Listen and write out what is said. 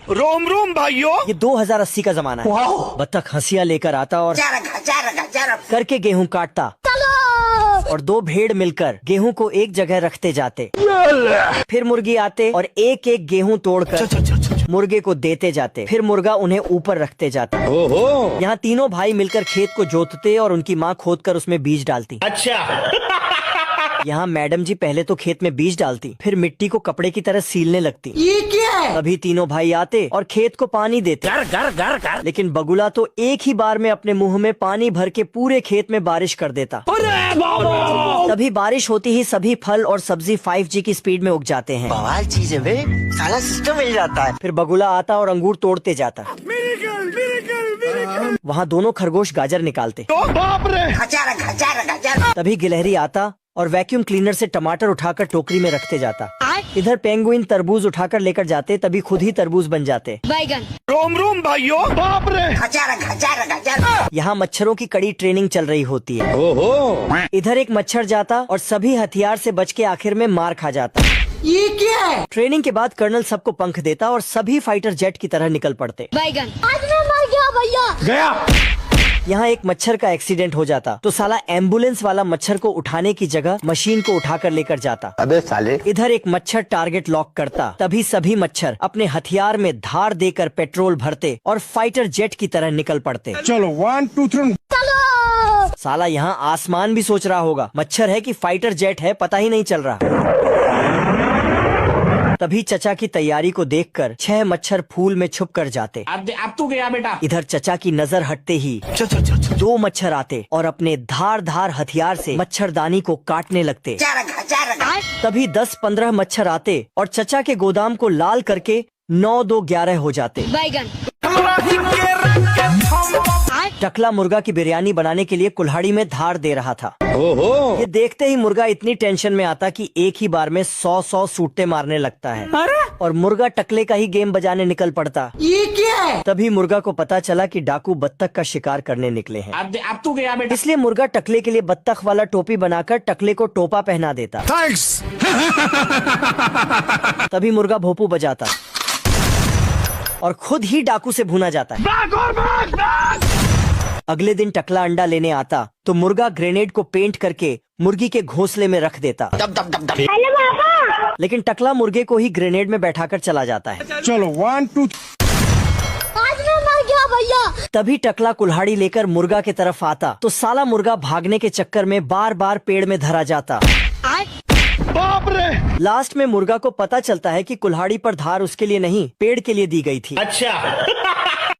रोम रोम भाइयों। ये 2080 का जमाना है। बत्तख हंसिया लेकर आता और करके गेहूं काटता और दो भेड़ मिलकर गेहूं को एक जगह रखते जाते। फिर मुर्गी आते और एक एक गेहूं तोड़कर मुर्गे को देते जाते। फिर मुर्गा उन्हें ऊपर रखते जाता। यहाँ तीनों भाई मिलकर खेत को जोतते और उनकी माँ खोदकर उसमें बीज डालती। अच्छा। यहाँ मैडम जी पहले तो खेत में बीज डालती, फिर मिट्टी को कपड़े की तरह सीलने लगती। ये क्या है? तभी तीनों भाई आते और खेत को पानी देते। गर। लेकिन बगुला तो एक ही बार में अपने मुंह में पानी भर के पूरे खेत में बारिश कर देता। तभी बारिश होती ही सभी फल और सब्जी 5G की स्पीड में उग जाते हैं। बवाल चीज है बे, साला सिस्टम मिल जाता है। फिर बगुला आता और अंगूर तोड़ते जाता। वहाँ दोनों खरगोश गाजर निकालते। बाप रे। तभी गिलहरी आता और वैक्यूम क्लीनर से टमाटर उठाकर टोकरी में रखते जाता। इधर पेंगुइन तरबूज उठाकर लेकर जाते, तभी खुद ही तरबूज बन जाते। बैगन। रोम रोम भाइयों। बाप रे। यहाँ मच्छरों की कड़ी ट्रेनिंग चल रही होती है। इधर एक मच्छर जाता और सभी हथियार से बच के आखिर में मार खा जाता। ये क्या है? ट्रेनिंग के बाद कर्नल सबको पंख देता और सभी फाइटर जेट की तरह निकल पड़ते। बैगन। आज मैं मर गया भैया। गया। यहाँ एक मच्छर का एक्सीडेंट हो जाता तो साला एम्बुलेंस वाला मच्छर को उठाने की जगह मशीन को उठाकर लेकर जाता। अबे साले। इधर एक मच्छर टारगेट लॉक करता। तभी सभी मच्छर अपने हथियार में धार देकर पेट्रोल भरते और फाइटर जेट की तरह निकल पड़ते। चलो 1 2 3। साला यहाँ आसमान भी सोच रहा होगा मच्छर है कि फाइटर जेट है, पता ही नहीं चल रहा। तभी चचा की तैयारी को देखकर 6 मच्छर फूल में छुप कर जाते। अब तू गया बेटा। इधर चचा की नजर हटते ही 2 मच्छर आते और अपने धार हथियार से मच्छरदानी को काटने लगते। तभी 10-15 मच्छर आते और चचा के गोदाम को लाल करके 9-2-11 हो जाते। बैगन। टकला मुर्गा की बिरयानी बनाने के लिए कुल्हाड़ी में धार दे रहा था। ये देखते ही मुर्गा इतनी टेंशन में आता कि एक ही बार में 100 सूटे मारने लगता है। और मुर्गा टकले का ही गेम बजाने निकल पड़ता। ये क्या है? तभी मुर्गा को पता चला कि डाकू बत्तख का शिकार करने निकले हैं। अब तू गया बेटा। इसलिए मुर्गा टकले के लिए बत्तख वाला टोपी बनाकर टकले को टोपा पहना देता। थैंक्स। तभी मुर्गा भोपू बजाता और खुद ही डाकू से भुना जाता है। भाग। अगले दिन टकला अंडा लेने आता तो मुर्गा ग्रेनेड को पेंट करके मुर्गी के घोंसले में रख देता। हेलो पापा। लेकिन टकला मुर्गे को ही ग्रेनेड में बैठाकर चला जाता है। चलो 1 2। आज मैं मर गया भैया। तभी टकला कुल्हाड़ी लेकर मुर्गा के तरफ आता तो साला मुर्गा भागने के चक्कर में बार पेड़ में धरा जाता। बाप रे। लास्ट में मुर्गा को पता चलता है कि कुल्हाड़ी पर धार उसके लिए नहीं पेड़ के लिए दी गई थी। अच्छा।